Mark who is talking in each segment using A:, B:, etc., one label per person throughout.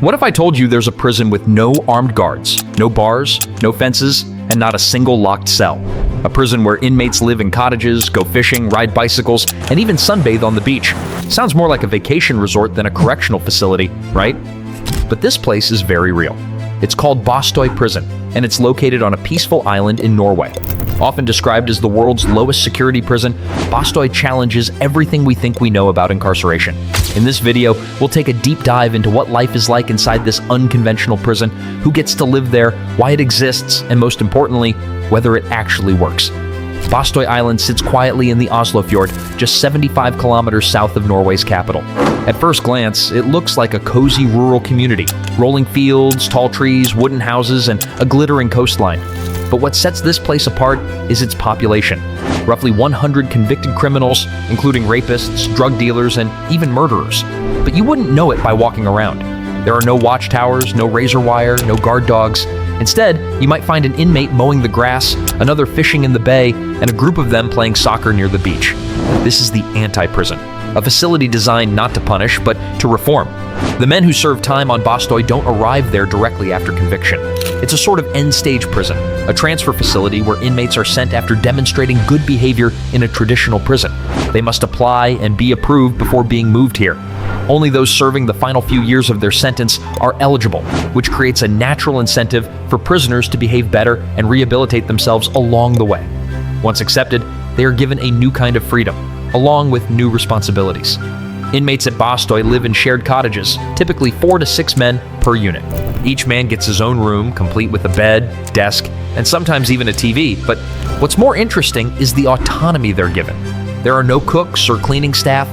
A: What if I told you there's a prison with no armed guards, no bars, no fences, and not a single locked cell? A prison where inmates live in cottages, go fishing, ride bicycles, and even sunbathe on the beach. Sounds more like a vacation resort than a correctional facility, right? But this place is very real. It's called Bastøy Prison, and it's located on a peaceful island in Norway. Often described as the world's lowest security prison, Bastøy challenges everything we think we know about incarceration. In this video, we'll take a deep dive into what life is like inside this unconventional prison, who gets to live there, why it exists, and most importantly, whether it actually works. Bastøy Island sits quietly in the Oslofjord, just 75 kilometers south of Norway's capital. At first glance, it looks like a cozy rural community, rolling fields, tall trees, wooden houses, and a glittering coastline. But what sets this place apart is its population. Roughly 100 convicted criminals, including rapists, drug dealers, and even murderers. But you wouldn't know it by walking around. There are no watchtowers, no razor wire, no guard dogs. Instead, you might find an inmate mowing the grass, another fishing in the bay, and a group of them playing soccer near the beach. This is the anti-prison, a facility designed not to punish, but to reform. The men who serve time on Bastøy don't arrive there directly after conviction. It's a sort of end-stage prison, a transfer facility where inmates are sent after demonstrating good behavior in a traditional prison. They must apply and be approved before being moved here. Only those serving the final few years of their sentence are eligible, which creates a natural incentive for prisoners to behave better and rehabilitate themselves along the way. Once accepted, they are given a new kind of freedom, along with new responsibilities. Inmates at Bastøy live in shared cottages, typically 4 to 6 men per unit. Each man gets his own room, complete with a bed, desk, and sometimes even a TV. But what's more interesting is the autonomy they're given. There are no cooks or cleaning staff.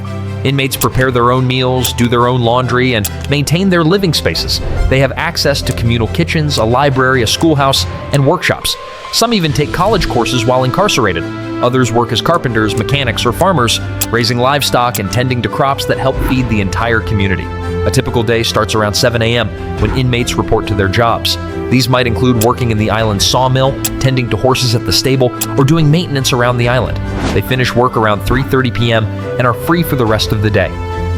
A: Inmates prepare their own meals, do their own laundry, and maintain their living spaces. They have access to communal kitchens, a library, a schoolhouse, and workshops. Some even take college courses while incarcerated. Others work as carpenters, mechanics, or farmers, raising livestock and tending to crops that help feed the entire community. A typical day starts around 7 a.m. when inmates report to their jobs. These might include working in the island's sawmill, tending to horses at the stable, or doing maintenance around the island. They finish work around 3:30 p.m. and are free for the rest of the day.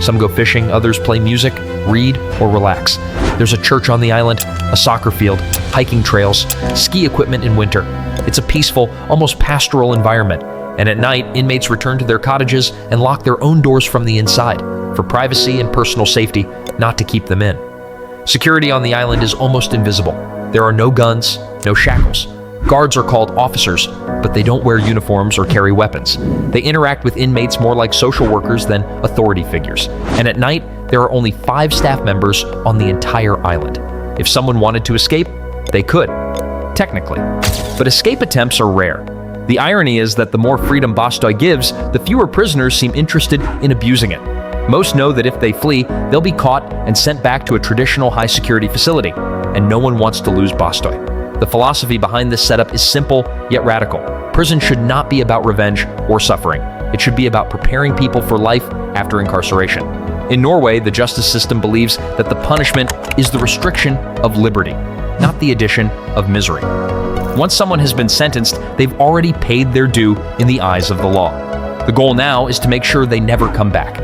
A: Some go fishing, others play music, read, or relax. There's a church on the island, a soccer field, hiking trails, ski equipment in winter. It's a peaceful, almost pastoral environment. And at night, inmates return to their cottages and lock their own doors from the inside, for privacy and personal safety, not to keep them in. Security on the island is almost invisible. There are no guns, no shackles. Guards are called officers, but they don't wear uniforms or carry weapons. They interact with inmates more like social workers than authority figures. And at night, there are only 5 staff members on the entire island. If someone wanted to escape, they could, technically. But escape attempts are rare. The irony is that the more freedom Bastøy gives, the fewer prisoners seem interested in abusing it. Most know that if they flee, they'll be caught and sent back to a traditional high-security facility, and no one wants to lose Bastøy. The philosophy behind this setup is simple yet radical. Prison should not be about revenge or suffering. It should be about preparing people for life after incarceration. In Norway, the justice system believes that the punishment is the restriction of liberty, not the addition of misery. Once someone has been sentenced, they've already paid their due in the eyes of the law. The goal now is to make sure they never come back.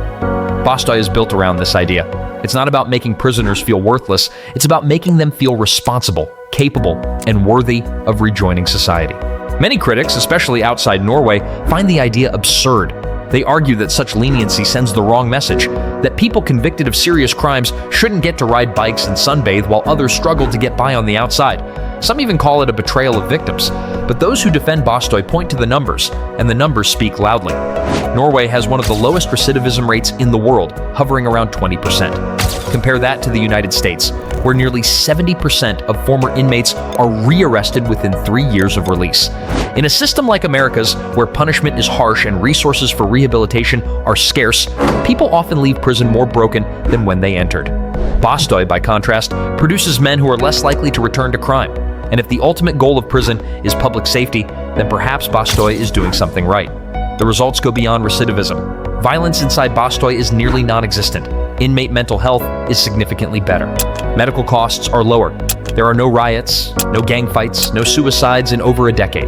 A: Bastøy is built around this idea. It's not about making prisoners feel worthless, it's about making them feel responsible, capable, and worthy of rejoining society. Many critics, especially outside Norway, find the idea absurd. They argue that such leniency sends the wrong message, that people convicted of serious crimes shouldn't get to ride bikes and sunbathe while others struggle to get by on the outside. Some even call it a betrayal of victims. But those who defend Bastøy point to the numbers, and the numbers speak loudly. Norway has one of the lowest recidivism rates in the world, hovering around 20%. Compare that to the United States, where nearly 70% of former inmates are rearrested within 3 years of release. In a system like America's, where punishment is harsh and resources for rehabilitation are scarce, people often leave prison more broken than when they entered. Bastøy, by contrast, produces men who are less likely to return to crime. And if the ultimate goal of prison is public safety, then perhaps Bastøy is doing something right. The results go beyond recidivism. Violence inside Bastøy is nearly non-existent. Inmate mental health is significantly better. Medical costs are lower. There are no riots, no gang fights, no suicides in over a decade.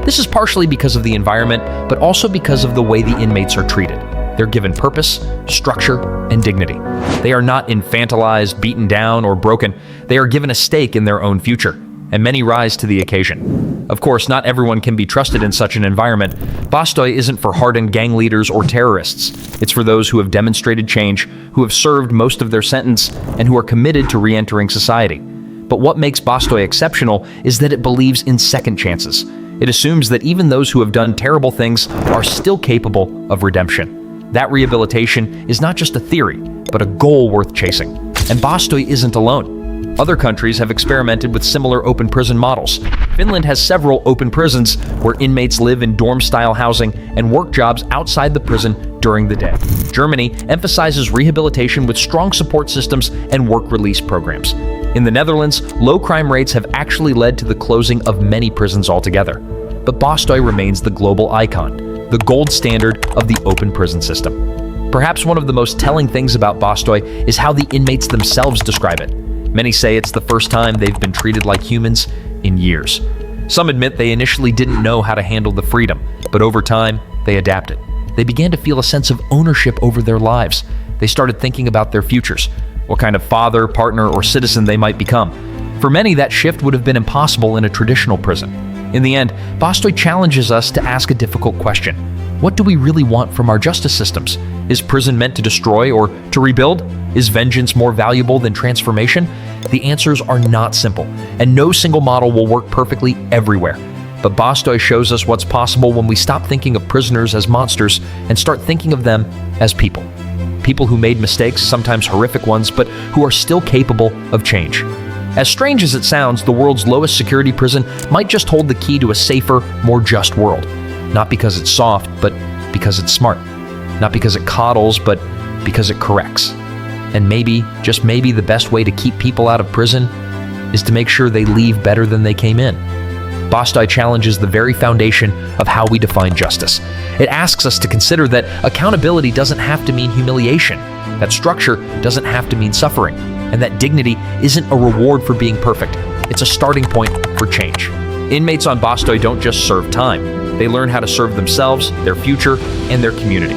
A: This is partially because of the environment, but also because of the way the inmates are treated. They're given purpose, structure, and dignity. They are not infantilized, beaten down, or broken. They are given a stake in their own future, and many rise to the occasion. Of course, not everyone can be trusted in such an environment. Bastoi isn't for hardened gang leaders or terrorists. It's for those who have demonstrated change, who have served most of their sentence, and who are committed to re-entering society. But what makes Bastoi exceptional is that it believes in second chances. It assumes that even those who have done terrible things are still capable of redemption. That rehabilitation is not just a theory, but a goal worth chasing. And Bastoi isn't alone. Other countries have experimented with similar open prison models. Finland has several open prisons where inmates live in dorm-style housing and work jobs outside the prison during the day. Germany emphasizes rehabilitation with strong support systems and work release programs. In the Netherlands, low crime rates have actually led to the closing of many prisons altogether. But Bastoi remains the global icon, the gold standard of the open prison system. Perhaps one of the most telling things about Bastoi is how the inmates themselves describe it. Many say it's the first time they've been treated like humans in years. Some admit they initially didn't know how to handle the freedom, but over time, they adapted. They began to feel a sense of ownership over their lives. They started thinking about their futures, what kind of father, partner, or citizen they might become. For many, that shift would have been impossible in a traditional prison. In the end, Bastoi challenges us to ask a difficult question. What do we really want from our justice systems? Is prison meant to destroy or to rebuild? Is vengeance more valuable than transformation? The answers are not simple, and no single model will work perfectly everywhere. But Bastoi shows us what's possible when we stop thinking of prisoners as monsters and start thinking of them as people. People who made mistakes, sometimes horrific ones, but who are still capable of change. As strange as it sounds, the world's lowest security prison might just hold the key to a safer, more just world. Not because it's soft, but because it's smart. Not because it coddles, but because it corrects. And maybe, just maybe, the best way to keep people out of prison is to make sure they leave better than they came in. Bastoi challenges the very foundation of how we define justice. It asks us to consider that accountability doesn't have to mean humiliation, that structure doesn't have to mean suffering, and that dignity isn't a reward for being perfect. It's a starting point for change. Inmates on Bastoi don't just serve time. They learn how to serve themselves, their future, and their community.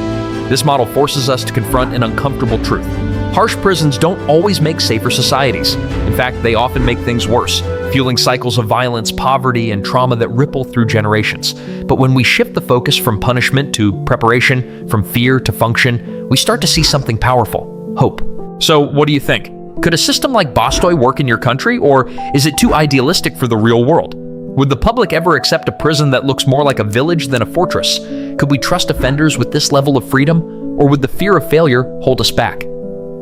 A: This model forces us to confront an uncomfortable truth. Harsh prisons don't always make safer societies. In fact, they often make things worse, fueling cycles of violence, poverty, and trauma that ripple through generations. But when we shift the focus from punishment to preparation, from fear to function, we start to see something powerful: hope. So, what do you think? Could a system like Bastoi work in your country, or is it too idealistic for the real world? Would the public ever accept a prison that looks more like a village than a fortress? Could we trust offenders with this level of freedom, or would the fear of failure hold us back?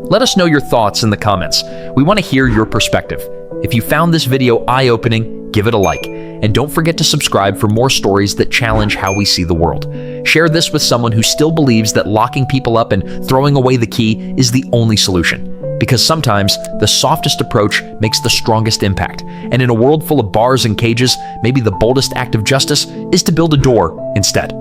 A: Let us know your thoughts in the comments. We want to hear your perspective. If you found this video eye-opening, give it a like. And don't forget to subscribe for more stories that challenge how we see the world. Share this with someone who still believes that locking people up and throwing away the key is the only solution. Because sometimes the softest approach makes the strongest impact. And in a world full of bars and cages, maybe the boldest act of justice is to build a door instead.